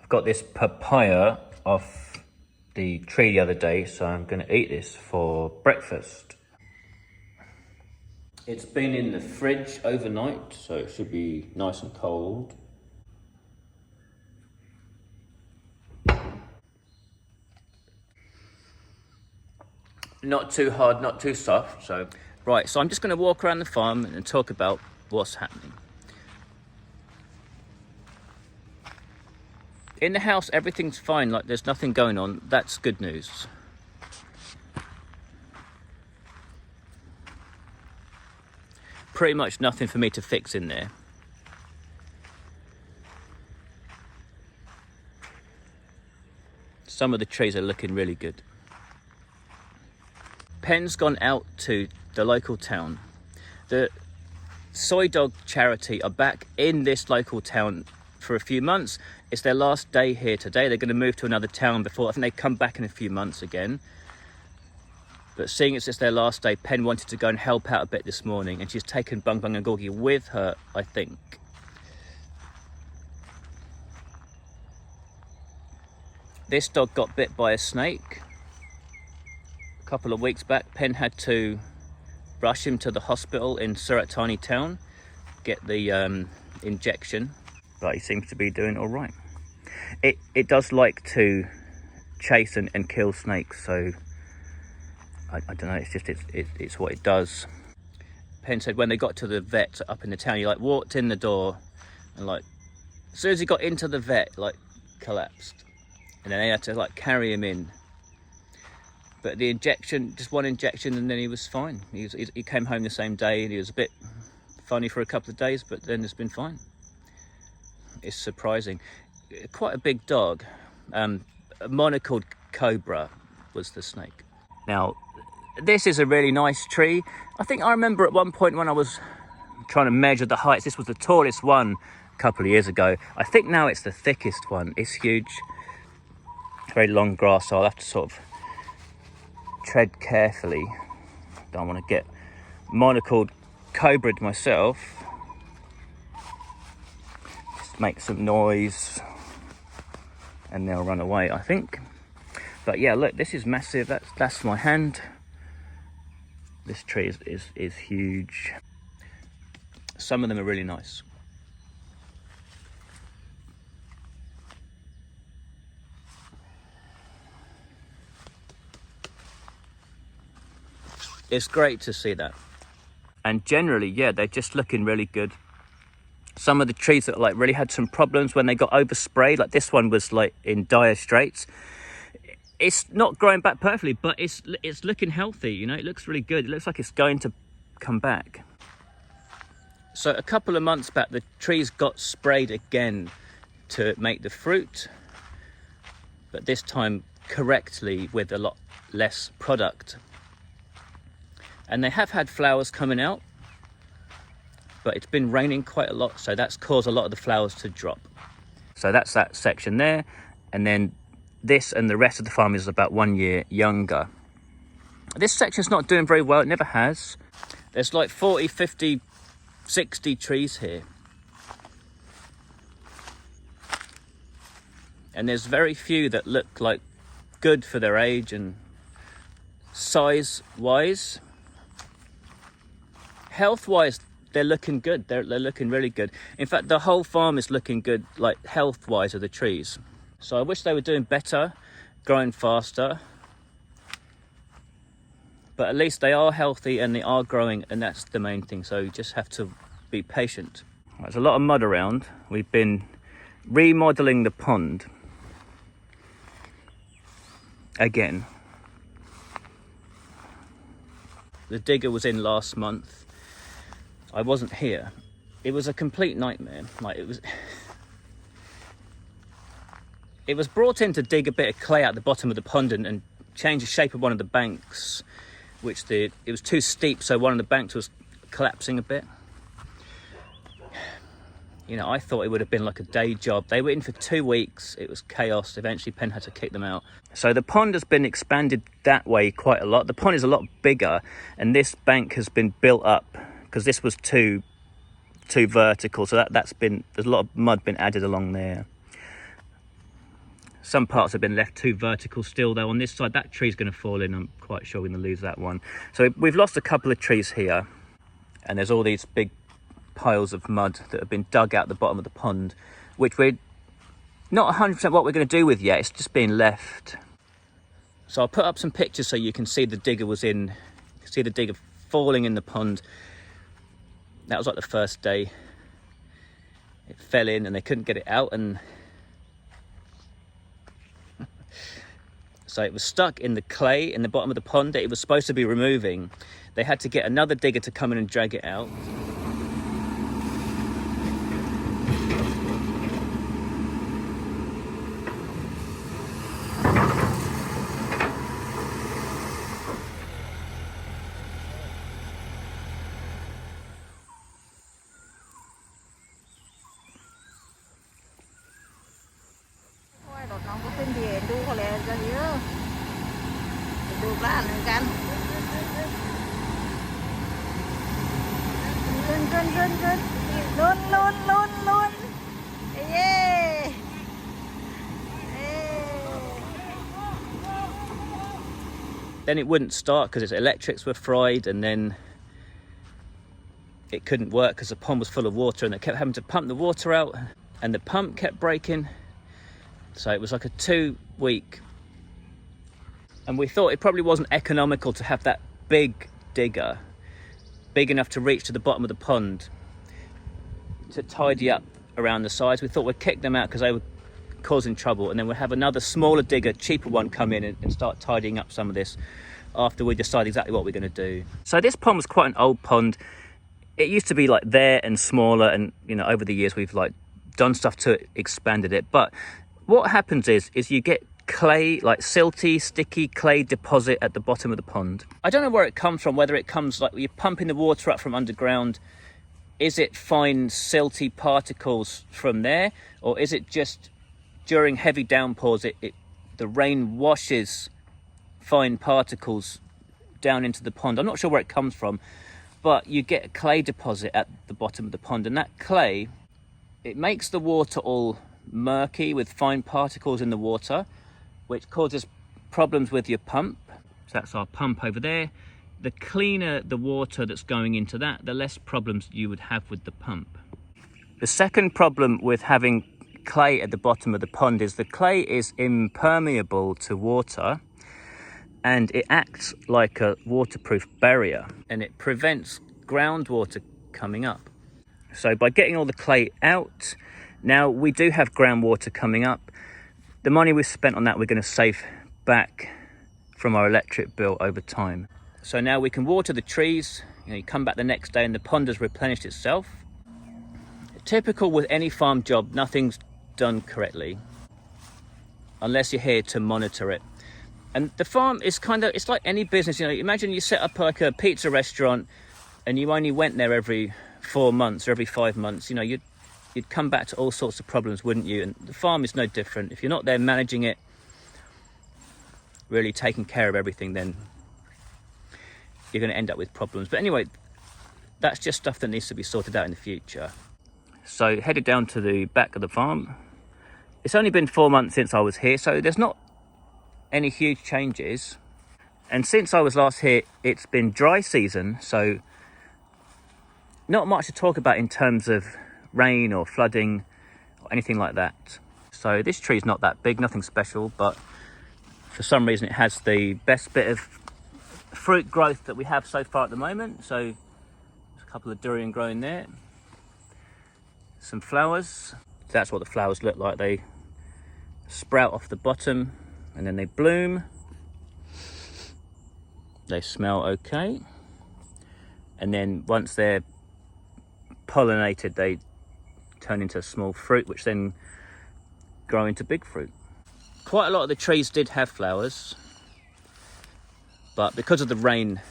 Got this papaya off the tree the other day, so I'm going to eat this for breakfast. It's been in the fridge overnight, so it should be nice and cold. Not too hard, not too soft, so... Right, so I'm just going to walk around the farm and talk about what's happening. In the house, everything's fine, like there's nothing going on. That's good news. Pretty much nothing for me to fix in there. Some of the trees are looking really good. Pen's gone out to the local town. The Soy Dog charity are back in this local town for a few months. It's their last day here today. They're going to move to another town before, I think they come back in a few months again. But seeing it's just their last day, Pen wanted to go and help out a bit this morning, and she's taken Bung Bung and Gorgie with her, I think. This dog got bit by a snake a couple of weeks back. Pen had to rush him to the hospital in Surat town, get the injection, but he seems to be doing all right. It does like to chase and kill snakes, so I don't know, it's what it does. Pen said when they got to the vet up in the town, he like walked in the door and like as soon as he got into the vet, like collapsed, and then they had to like carry him in. But the injection, just one injection, and then he was fine. He came home the same day, and he was a bit funny for a couple of days, but then it's been fine. It's surprising. Quite a big dog. A monocled cobra was the snake. Now, this is a really nice tree. I think I remember at one point when I was trying to measure the heights, this was the tallest one a couple of years ago. I think now it's the thickest one. It's huge. Very long grass, so I'll have to sort of tread carefully. Don't want to get monocled cobra'd myself. Just make some noise and they'll run away, I think. But yeah, look, this is massive. That's my hand. This tree is huge. Some of them are really nice. It's great to see that. And generally, yeah, they're just looking really good. Some of the trees that like really had some problems when they got oversprayed, like this one was like in dire straits. It's not growing back perfectly, but it's looking healthy, you know, it looks really good. It looks like it's going to come back. So a couple of months back, the trees got sprayed again to make the fruit, but this time correctly with a lot less product. And they have had flowers coming out, but it's been raining quite a lot, so that's caused a lot of the flowers to drop. So that's that section there, and then this and the rest of the farm is about 1 year younger. This section's not doing very well, it never has. There's like 40, 50, 60 trees here. And there's very few that look like good for their age and size-wise. Health-wise, they're looking good. They're looking really good. In fact, the whole farm is looking good, like health-wise of the trees. So I wish they were doing better, growing faster. But at least they are healthy and they are growing, and that's the main thing. So you just have to be patient. There's a lot of mud around. We've been remodeling the pond again. The digger was in last month. I wasn't here. It was a complete nightmare. Like it was brought in to dig a bit of clay out the bottom of the pond and change the shape of one of the banks, which it was too steep, so one of the banks was collapsing a bit. You know, I thought it would have been like a day job. They were in for 2 weeks. It was chaos. Eventually, Pen had to kick them out. So the pond has been expanded that way quite a lot. The pond is a lot bigger, and this bank has been built up because this was too vertical. So there's a lot of mud been added along there. Some parts have been left too vertical still though. On this side, that tree's going to fall in. I'm quite sure we're going to lose that one. So we've lost a couple of trees here, and there's all these big piles of mud that have been dug out the bottom of the pond, which we're not 100% what we're going to do with yet. It's just being left. So I'll put up some pictures so you can see the digger was in. You can see the digger falling in the pond. That was like the first day. It fell in and they couldn't get it out, and so it was stuck in the clay in the bottom of the pond that it was supposed to be removing. They had to get another digger to come in and drag it out. Then it wouldn't start because its electrics were fried, and then it couldn't work because the pond was full of water, and they kept having to pump the water out, and the pump kept breaking. So it was like a 2-week, and we thought it probably wasn't economical to have that big digger, big enough to reach to the bottom of the pond, to tidy up around the sides. We thought we'd kick them out because they were causing trouble, and then we'd have another smaller digger, cheaper one, come in and start tidying up some of this after we decide exactly what we're going to do. So this pond was quite an old pond. It used to be like there and smaller, and you know, over the years we've like done stuff to it, expanded it. But what happens is you get clay, like silty, sticky clay deposit at the bottom of the pond. I don't know where it comes from, whether it comes like you're pumping the water up from underground. Is it fine silty particles from there, or is it just during heavy downpours the rain washes fine particles down into the pond? I'm not sure where it comes from, but you get a clay deposit at the bottom of the pond, and that clay, it makes the water all murky with fine particles in the water, which causes problems with your pump. So that's our pump over there. The cleaner the water that's going into that, the less problems you would have with the pump. The second problem with having clay at the bottom of the pond is the clay is impermeable to water, and it acts like a waterproof barrier, and it prevents groundwater coming up. So by getting all the clay out, now we do have groundwater coming up. The money we've spent on that we're going to save back from our electric bill over time. So now we can water the trees. You come back the next day and the pond has replenished itself. Typical with any farm job, nothing's done correctly unless you're here to monitor it. And the farm is it's like any business. Imagine you set up like a pizza restaurant and you only went there every 4 months or every 5 months. You'd come back to all sorts of problems, wouldn't you? And the farm is no different. If you're not there managing it, really taking care of everything, then you're going to end up with problems. But anyway, that's just stuff that needs to be sorted out in the future. So headed down to the back of the farm. It's only been 4 months since I was here, so there's not any huge changes. And since I was last here, it's been dry season, so not much to talk about in terms of rain or flooding or anything like that. So this tree's not that big, nothing special, but for some reason it has the best bit of fruit growth that we have so far at the moment. So there's a couple of durian growing there, some flowers. That's what the flowers look like. They sprout off the bottom and then they bloom. They smell okay, and then once they're pollinated, they turn into a small fruit, which then grow into big fruit. Quite a lot of the trees did have flowers, but because of the rain,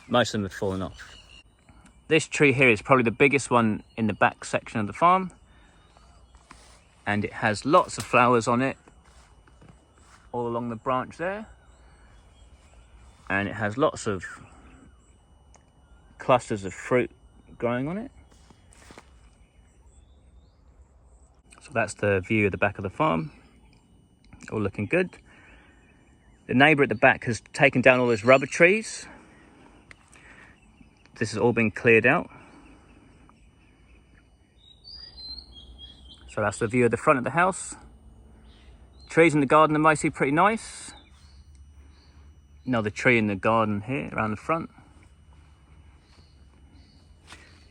most of them have fallen off. This tree here is probably the biggest one in the back section of the farm, and it has lots of flowers on it all along the branch there, and it has lots of clusters of fruit growing on it. So that's the view of the back of the farm. all looking good. The neighbour at the back has taken down all those rubber trees. This has all been cleared out. So that's the view of the front of the house. Trees in the garden are mostly pretty nice. Another tree in the garden here around the front.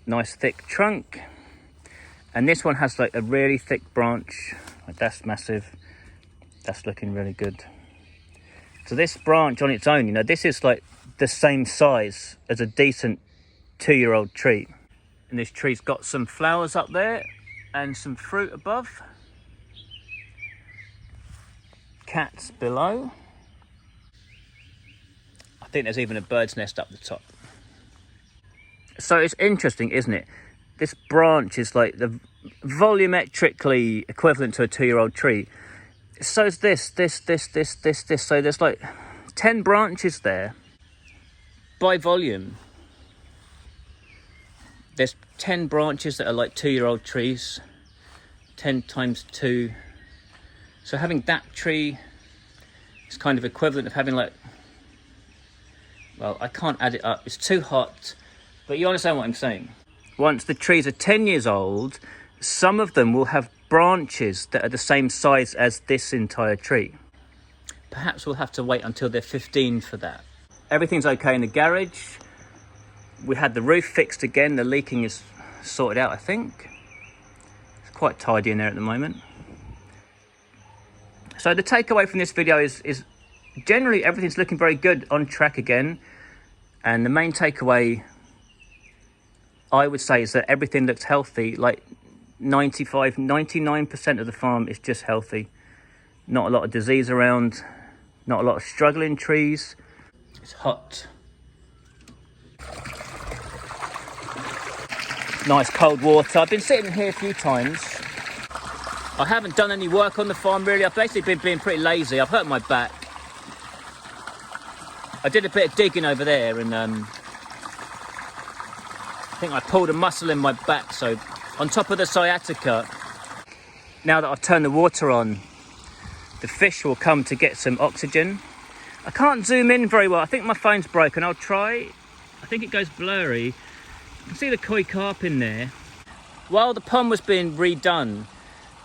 Nice thick trunk. And this one has like a really thick branch. Like that's massive. That's looking really good. So this branch on its own, you know, this is like the same size as a decent 2-year-old tree. And this tree's got some flowers up there and some fruit above. Cats below. I think there's even a bird's nest up the top. So it's interesting, isn't it? This branch is like the volumetrically equivalent to a 2-year-old tree. So is this. So there's like 10 branches there. By volume, there's 10 branches that are like 2-year-old trees. 10 times 2. So having that tree is kind of equivalent of having like, well, I can't add it up. It's too hot. But you understand what I'm saying. Once the trees are 10 years old, some of them will have branches that are the same size as this entire tree. Perhaps we'll have to wait until they're 15 for that. Everything's okay in the garage. We had the roof fixed again. The leaking is sorted out, I think. It's quite tidy in there at the moment. So the takeaway from this video is generally everything's looking very good, on track again. And the main takeaway, I would say, is that everything looks healthy. Like 99% of the farm is just healthy. Not a lot of disease around, not a lot of struggling trees. It's hot. Nice cold water. I've been sitting here a few times. I haven't done any work on the farm really. I've basically been being pretty lazy. I've hurt my back. I did a bit of digging over there and I think I pulled a muscle in my back, so on top of the sciatica, now that I've turned the water on, the fish will come to get some oxygen. I can't zoom in very well. I think my phone's broken. I'll try. I think it goes blurry. You can see the koi carp in there. While the pond was being redone,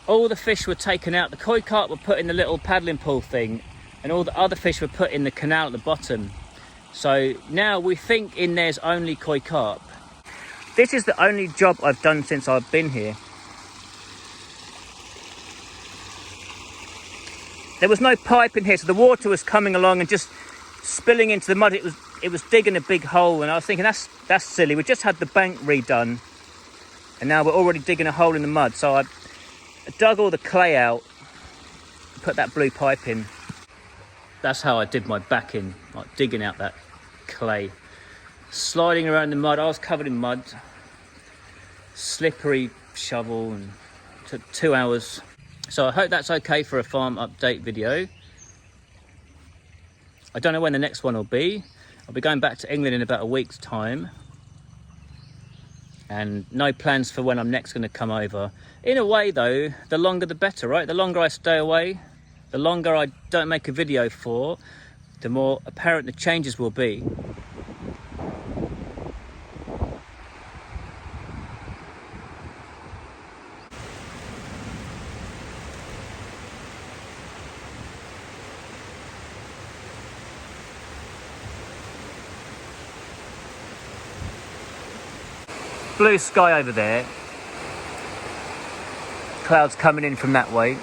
all the fish were taken out. The koi carp were put in the little paddling pool thing, and all the other fish were put in the canal at the bottom. So now we think in there's only koi carp. This is the only job I've done since I've been here. There was no pipe in here, so the water was coming along and just spilling into the mud. It was digging a big hole, and I was thinking that's silly. We just had the bank redone, and now we're already digging a hole in the mud. So I dug all the clay out, put that blue pipe in. That's how I did my back in, like digging out that clay. Sliding around the mud. I was covered in mud. Slippery shovel, and it took 2 hours. So I hope that's okay for a farm update video. I don't know when the next one will be. I'll be going back to England in about a week's time. And no plans for when I'm next going to come over. In a way though, the longer the better, right? The longer I stay away, the longer I don't make a video for, the more apparent the changes will be. Blue sky over there. Clouds coming in from that way.